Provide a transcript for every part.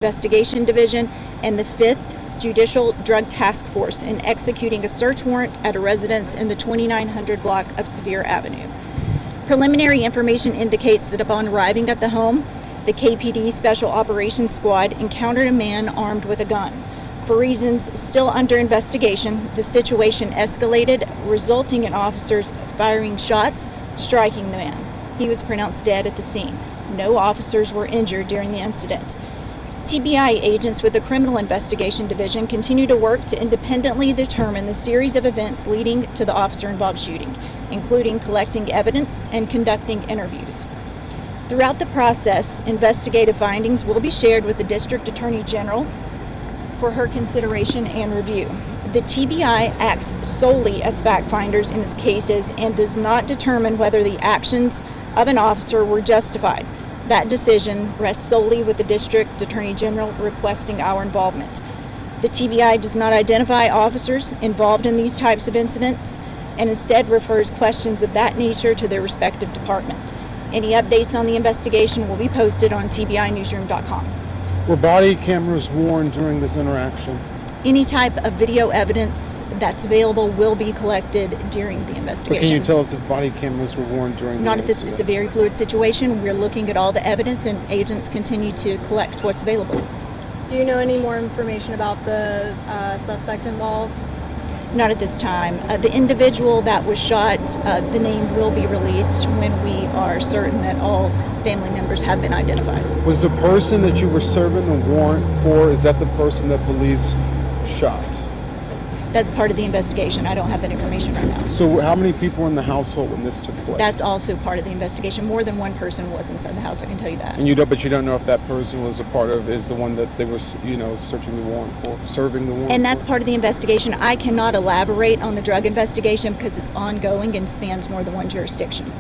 Investigation Division and the 5th Judicial Drug Task Force in executing a search warrant at a residence in the 2900 block of Sevier Avenue. Preliminary information indicates that upon arriving at the home, the KPD Special Operations Squad encountered a man armed with a gun. For reasons still under investigation, the situation escalated, resulting in officers firing shots, striking the man. He was pronounced dead at the scene. No officers were injured during the incident. TBI agents with the Criminal Investigation Division continue to work to independently determine the series of events leading to the officer-involved shooting, including collecting evidence and conducting interviews. Throughout the process, investigative findings will be shared with the District Attorney General for her consideration and review. The TBI acts solely as fact finders in its cases and does not determine whether the actions of an officer were justified. That decision rests solely with the District Attorney General requesting our involvement. The TBI does not identify officers involved in these types of incidents and instead refers questions of that nature to their respective department. Any updates on the investigation will be posted on tbinewsroom.com. Were body cameras worn during this interaction? Any type of video evidence that's available will be collected during the investigation. But can you tell us if body cameras were worn during Not the at this. incident? It's a very fluid situation. We're looking at all the evidence and agents continue to collect what's available. Do you know any more information about the suspect involved? Not at this time. The individual that was shot, the name will be released when we are certain that all family members have been identified. Was the person that you were serving the warrant for, is that the person that police shot? That's part of the investigation. I don't have that information right now. So how many people were in the household when this took place? That's also part of the investigation. More than one person was inside the house, I can tell you that. And but you don't know if that person was a part of, is the one that they were, searching the warrant for, serving the warrant And that's for? part of the investigation. I cannot elaborate on the drug investigation because it's ongoing and spans more than one jurisdiction.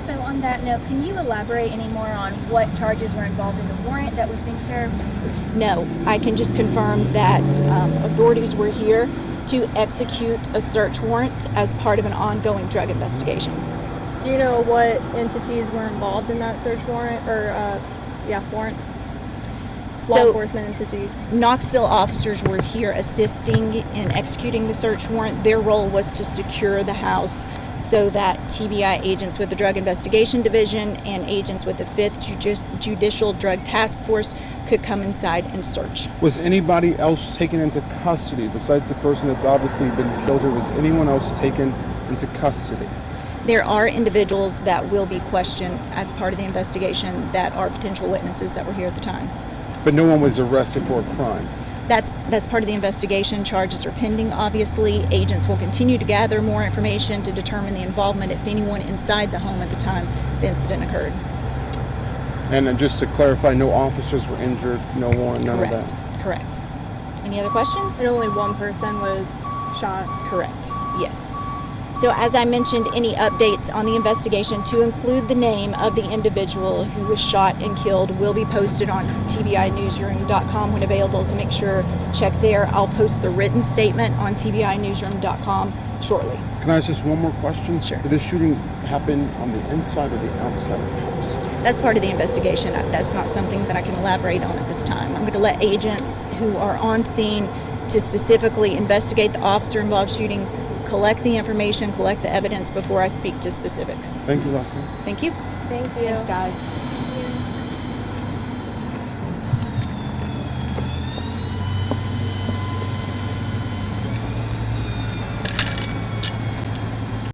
So on that note, can you elaborate any more on what charges were involved in the warrant that was being served? No, I can just confirm that authorities were here to execute a search warrant as part of an ongoing drug investigation. Do you know what entities were involved in that search warrant warrant? Law enforcement entities. Knoxville officers were here assisting in executing the search warrant. Their role was to secure the house so that TBI agents with the Drug Investigation Division and agents with the 5th Judicial Drug Task Force could come inside and search. Was anybody else taken into custody besides the person that's obviously been killed, or was anyone else taken into custody? There are individuals that will be questioned as part of the investigation that are potential witnesses that were here at the time. But no one was arrested for a crime? That's part of the investigation. Charges are pending, obviously. Agents will continue to gather more information to determine the involvement, if anyone, inside the home at the time the incident occurred. And just to clarify, no officers were injured, no warrant, none of that? Correct. Any other questions? And only one person was shot? Correct, yes. So as I mentioned, any updates on the investigation, to include the name of the individual who was shot and killed, will be posted on tbinewsroom.com when available, so make sure check there. I'll post the written statement on tbinewsroom.com shortly. Can I ask just one more question? Sure. Did this shooting happen on the inside or the outside of the house? That's part of the investigation. That's not something that I can elaborate on at this time. I'm going to let agents who are on scene to specifically investigate the officer-involved shooting collect the information, collect the evidence before I speak to specifics. Thank you, Leslie. Thank you. Thank you. Thanks, guys.